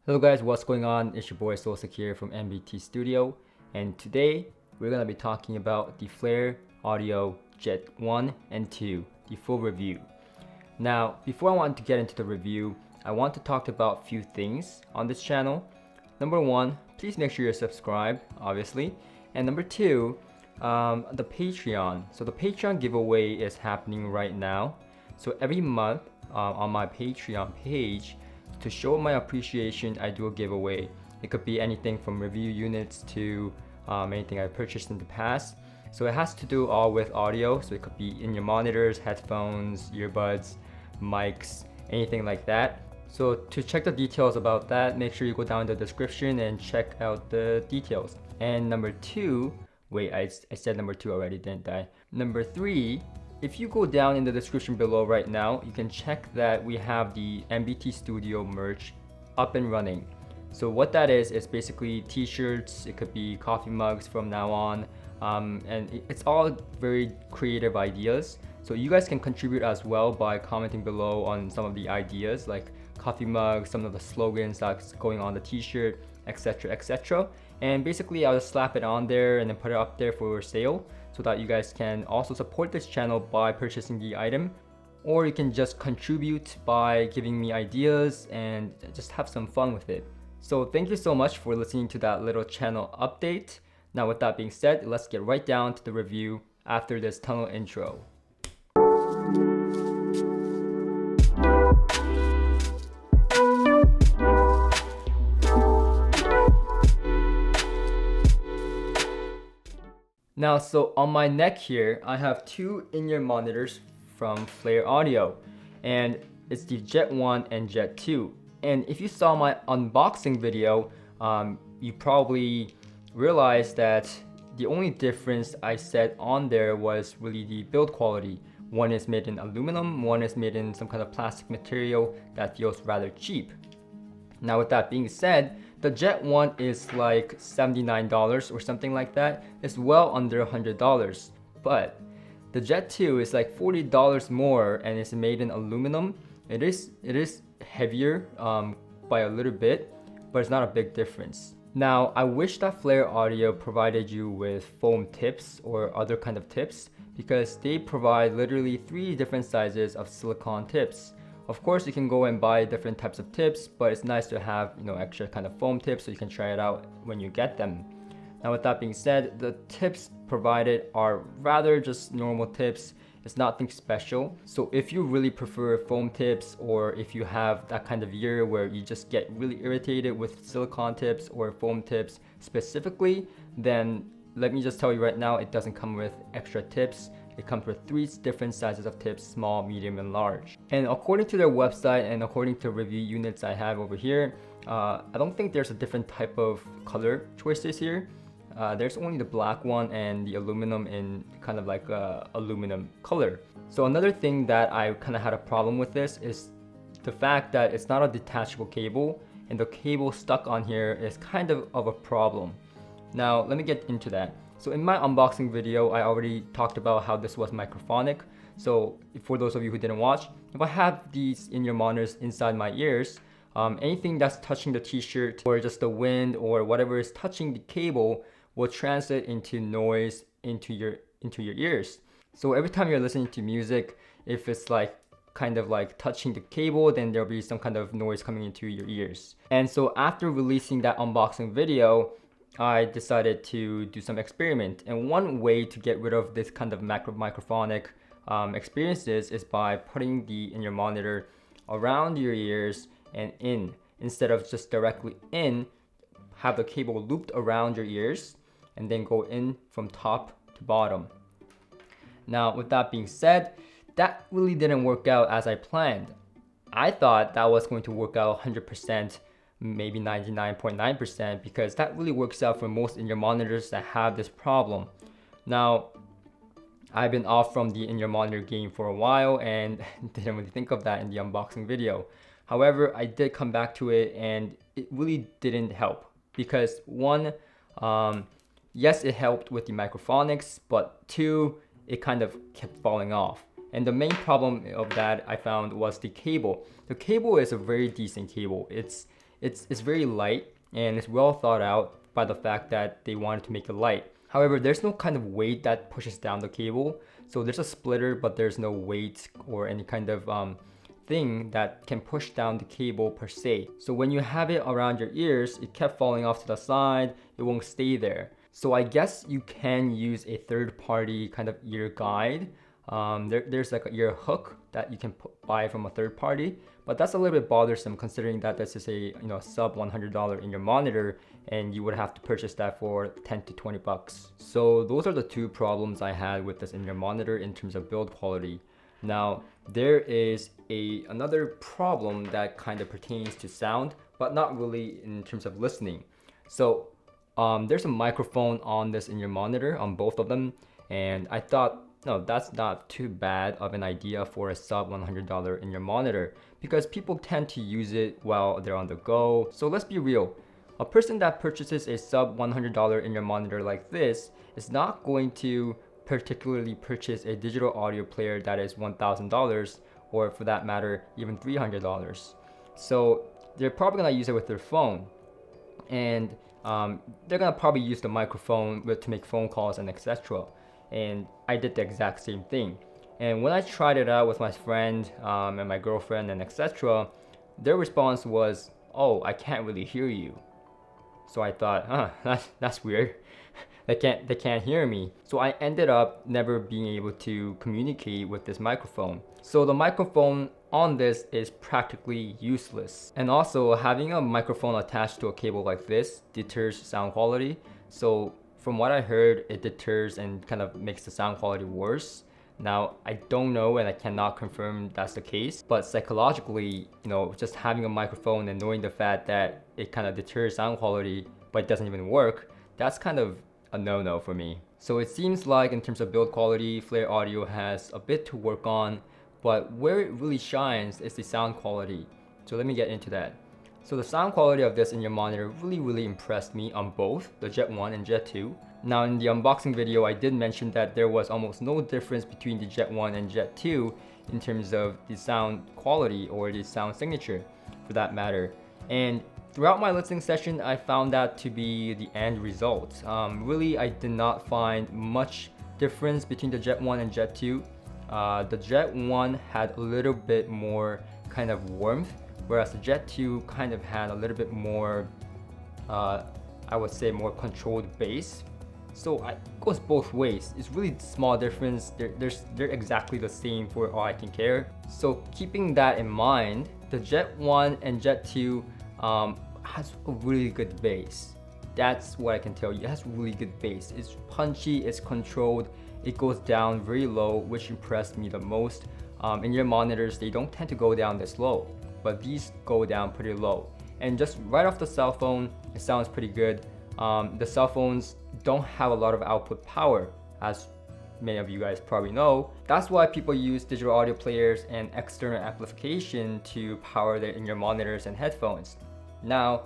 Hello guys, what's going on? It's your boy Solsik here from MBT Studio, and today we're gonna be talking about the Flare Audio Jet 1 and 2, the full review. Now, before I want to get into the review, I want to talk about a few things on this channel. Number one, please make sure you're subscribed, obviously. And number two, the Patreon. So the Patreon giveaway is happening right now. So every month on my Patreon page, to show my appreciation, I do a giveaway. It could be anything from review units to anything I purchased in the past. So it has to do all with audio. So it could be in your monitors, headphones, earbuds, mics, anything like that. So to check the details about that, make sure you go down in the description and check out the details. And number two, wait, I said number two already, didn't I? Number three, if you go down in the description below right now, you can check that we have the MBT Studio merch up and running. So what that is basically t-shirts, it could be coffee mugs from now on, and it's all very creative ideas. So you guys can contribute as well by commenting below on some of the ideas like coffee mugs, some of the slogans that's going on the t-shirt, etc, etc. And basically I'll just slap it on there and then put it up there for sale, so that you guys can also support this channel by purchasing the item, or you can just contribute by giving me ideas and just have some fun with it. So thank you so much for listening to that little channel update. Now with that being said, let's get right down to the review after this tunnel intro. Now, so on my neck here, I have two in-ear monitors from Flare Audio, and it's the Jet 1 and Jet 2. And if you saw my unboxing video, you probably realized that the only difference I said on there was really the build quality. One is made in aluminum, one is made in some kind of plastic material that feels rather cheap. Now with that being said, the Jet 1 is like $79 or something like that. It's well under $100. But the Jet 2 is like $40 more and it's made in aluminum. It is heavier by a little bit, but it's not a big difference. Now, I wish that Flare Audio provided you with foam tips or other kind of tips, because they provide literally 3 different sizes of silicone tips. Of course, you can go and buy different types of tips, but it's nice to have, extra kind of foam tips so you can try it out when you get them. Now with that being said, the tips provided are rather just normal tips. It's nothing special. So if you really prefer foam tips, or if you have that kind of ear where you just get really irritated with silicone tips or foam tips specifically, then let me just tell you right now, it doesn't come with extra tips. It comes with 3 different sizes of tips, small, medium, and large. And according to their website and according to review units I have over here, I don't think there's a different type of color choices here. There's only the black one and the aluminum in kind of like a aluminum color. So another thing that I kind of had a problem with this is the fact that it's not a detachable cable, and the cable stuck on here is kind of a problem. Now let me get into that. So in my unboxing video, I already talked about how this was microphonic. So for those of you who didn't watch, if I have these in-ear monitors inside my ears, anything that's touching the t-shirt or just the wind or whatever is touching the cable will translate into noise into your ears. So every time you're listening to music, if it's like kind of like touching the cable, then there'll be some kind of noise coming into your ears. And so after releasing that unboxing video, I decided to do some experiment, and one way to get rid of this kind of microphonic experiences is by putting the in-ear monitor around your ears and in, instead of just directly in. Have the cable looped around your ears and then go in from top to bottom. Now with that being said, that really didn't work out as I planned. I thought that was going to work out 100%, maybe 99.9%, because that really works out for most in-ear monitors that have this problem. Now, I've been off from the in-ear monitor game for a while and didn't really think of that in the unboxing video. However, I did come back to it and it really didn't help, because one, yes, it helped with the microphonics, but 2, it kind of kept falling off. And the main problem of that I found was the cable. The cable is a very decent cable. It's It's very light and it's well thought out by the fact that they wanted to make it light. However, there's no kind of weight that pushes down the cable. So there's a splitter, but there's no weight or any kind of thing that can push down the cable per se. So when you have it around your ears, it kept falling off to the side, it won't stay there. So I guess you can use a third-party kind of ear guide. There's like an ear hook that you can buy from a third party, but that's a little bit bothersome considering that this is a sub $100 in your monitor, and you would have to purchase that for 10 to 20 bucks. So those are the two problems I had with this in-ear monitor in terms of build quality. Now there is another problem that kind of pertains to sound, but not really in terms of listening. So there's a microphone on this in-ear monitor on both of them, and I thought, no, that's not too bad of an idea for a sub $100 in-ear monitor because people tend to use it while they're on the go. So let's be real. A person that purchases a sub $100 in-ear monitor like this is not going to particularly purchase a digital audio player that is $1,000 or for that matter even $300. So they're probably gonna use it with their phone, and they're gonna probably use the microphone to make phone calls and etc. And I did the exact same thing. And when I tried it out with my friend and my girlfriend and etc., their response was, "Oh, I can't really hear you." So I thought, that's weird. They can't hear me. So I ended up never being able to communicate with this microphone. So the microphone on this is practically useless. And also having a microphone attached to a cable like this deters sound quality. So from what I heard, it deters and kind of makes the sound quality worse. Now, I don't know and I cannot confirm that's the case, but psychologically, just having a microphone and knowing the fact that it kind of deters sound quality, but it doesn't even work, that's kind of a no-no for me. So it seems like in terms of build quality, Flare Audio has a bit to work on, but where it really shines is the sound quality. So let me get into that. So the sound quality of this in-ear monitor really impressed me on both the Jet 1 and Jet 2. Now in the unboxing video, I did mention that there was almost no difference between the Jet 1 and Jet 2 in terms of the sound quality or the sound signature for that matter. And throughout my listening session, I found that to be the end result. Really, I did not find much difference between the Jet 1 and Jet 2. The Jet 1 had a little bit more kind of warmth, whereas the Jet 2 kind of had a little bit more, I would say more controlled bass. So it goes both ways. It's really small difference. They're exactly the same for all I can care. So keeping that in mind, the Jet 1 and Jet 2 has a really good bass. That's what I can tell you. It has really good bass. It's punchy, it's controlled, it goes down very low, which impressed me the most. In-ear monitors, they don't tend to go down this low, but these go down pretty low. And just right off the cell phone, it sounds pretty good. The cell phones don't have a lot of output power, as many of you guys probably know. That's why people use digital audio players and external amplification to power their in-ear monitors and headphones. Now,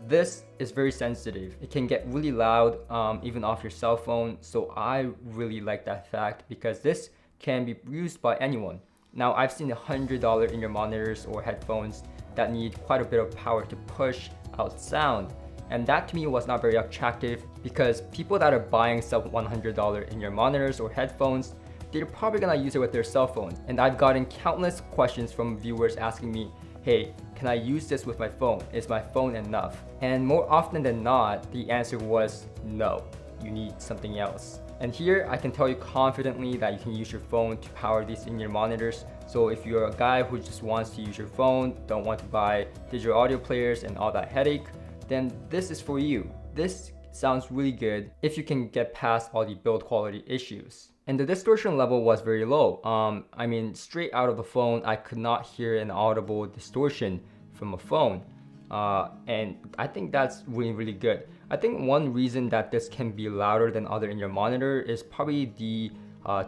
this is very sensitive. It can get really loud even off your cell phone, so I really like that fact because this can be used by anyone. Now, I've seen $100 in-ear monitors or headphones that need quite a bit of power to push out sound. And that to me was not very attractive because people that are buying sub $100 in-ear monitors or headphones, they're probably gonna use it with their cell phone. And I've gotten countless questions from viewers asking me, hey, can I use this with my phone? Is my phone enough? And more often than not, the answer was no, you need something else. And here I can tell you confidently that you can use your phone to power these in-ear monitors. So if you're a guy who just wants to use your phone, don't want to buy digital audio players and all that headache, then this is for you. This sounds really good if you can get past all the build quality issues. And the distortion level was very low. I mean, straight out of the phone, I could not hear an audible distortion from a phone. And I think that's really good. I think one reason that this can be louder than other in-ear monitor is probably the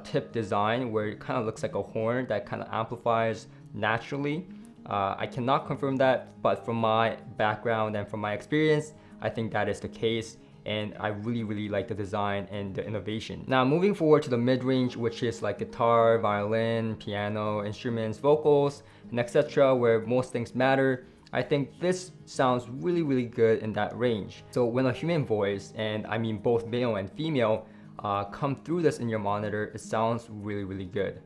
tip design, where it kind of looks like a horn that kind of amplifies naturally. I cannot confirm that, but from my background and from my experience, I think that is the case, and I really like the design and the innovation. Now moving forward to the mid-range, which is like guitar, violin, piano, instruments, vocals, and etc., where most things matter. I think this sounds really good in that range. So when a human voice, and I mean both male and female, come through this in your monitor, it sounds really good.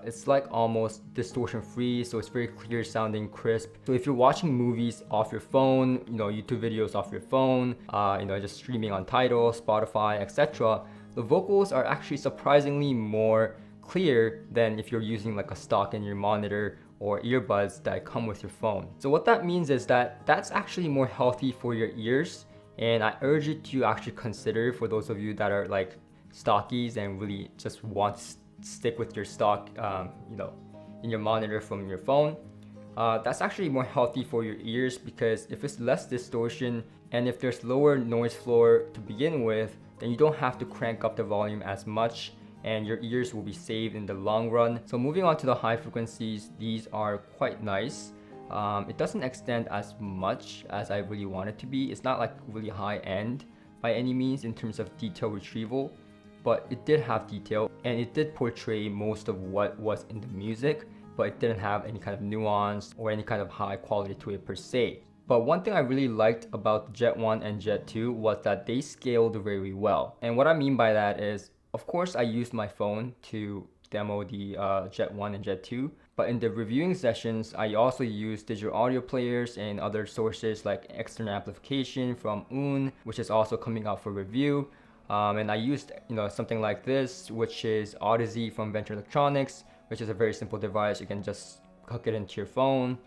It's like almost distortion free, so it's very clear sounding, crisp. So if you're watching movies off your phone, YouTube videos off your phone, just streaming on Tidal, Spotify, etc., the vocals are actually surprisingly more clear than if you're using like a stock in your monitor or earbuds that come with your phone. So what that means is that that's actually more healthy for your ears, and I urge you to actually consider, for those of you that are like stockies and really just want to stick with your stock in your monitor from your phone, that's actually more healthy for your ears, because if it's less distortion and if there's lower noise floor to begin with, then you don't have to crank up the volume as much, and your ears will be saved in the long run. So moving on to the high frequencies, these are quite nice. It doesn't extend as much as I really want it to be. It's not like really high end by any means in terms of detail retrieval, but it did have detail and it did portray most of what was in the music, but it didn't have any kind of nuance or any kind of high quality to it per se. But one thing I really liked about Jet 1 and Jet 2 was that they scaled very well. And what I mean by that is, of course, I used my phone to demo the Jet 1 and Jet 2, but in the reviewing sessions, I also used digital audio players and other sources like external amplification from Un, which is also coming out for review. And I used something like this, which is Odyssey from Venture Electronics, which is a very simple device. You can just hook it into your phone.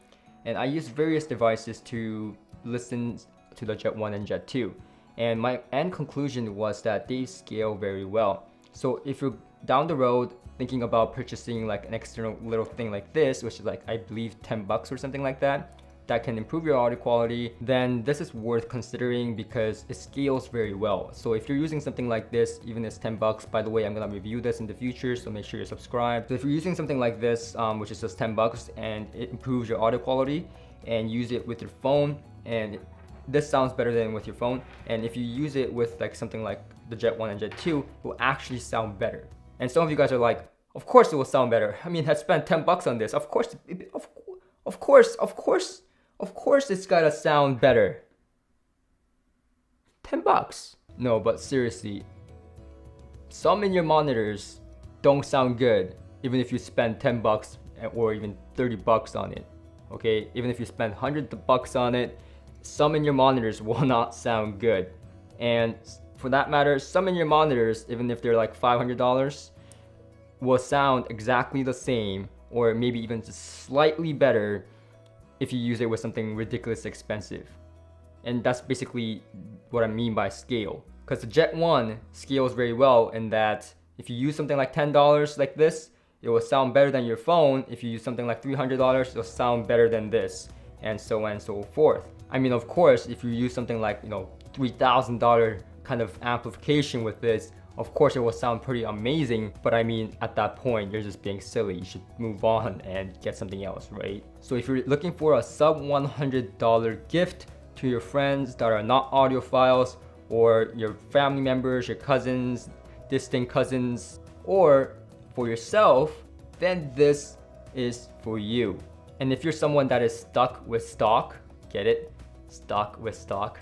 And I used various devices to listen to the Jet 1 and Jet 2. And my end conclusion was that they scale very well. So if you're down the road thinking about purchasing like an external little thing like this, which is like, I believe $10 or something like that, that can improve your audio quality, then this is worth considering because it scales very well. So if you're using something like this, even if it's $10, by the way, I'm gonna review this in the future, so make sure you're subscribed. So if you're using something like this, which is just $10 and it improves your audio quality, and use it with your phone, and this sounds better than with your phone, and if you use it with like something like the Jet 1 and Jet 2, it will actually sound better. And some of you guys are like, of course it will sound better. I mean, I spent $10 on this. Of course it's gotta sound better. $10. No, but seriously, some in your monitors don't sound good, even if you spend $10 or even $30 on it. Okay, even if you spend $100 on it, some in your monitors will not sound good. And for that matter, some in your monitors, even if they're like $500, will sound exactly the same, or maybe even just slightly better if you use it with something ridiculously expensive. And that's basically what I mean by scale. Because the Jet 1 scales very well in that if you use something like $10 like this, it will sound better than your phone. If you use something like $300, it'll sound better than this, and so on and so forth. I mean, of course, if you use something like $3,000 kind of amplification with this, of course it will sound pretty amazing, but I mean, at that point, you're just being silly. You should move on and get something else, right? So if you're looking for a sub $100 gift to your friends that are not audiophiles, or your family members, your cousins, distant cousins, or for yourself, then this is for you. And if you're someone that is stuck with stock, get it? Stuck with stock.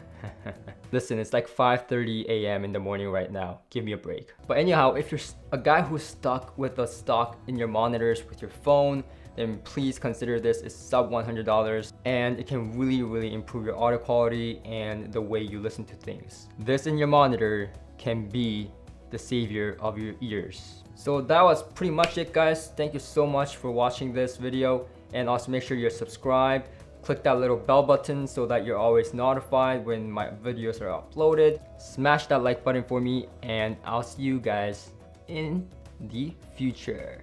Listen, it's like 5:30 a.m. in the morning right now. Give me a break. But anyhow, if you're a guy who's stuck with a stock in your monitors with your phone, then please consider this is sub $100, and it can really improve your audio quality and the way you listen to things. This in your monitor can be the savior of your ears. So that was pretty much it, guys. Thank you so much for watching this video, and also make sure you're subscribed. Click that little bell button so that you're always notified when my videos are uploaded. Smash that like button for me, and I'll see you guys in the future.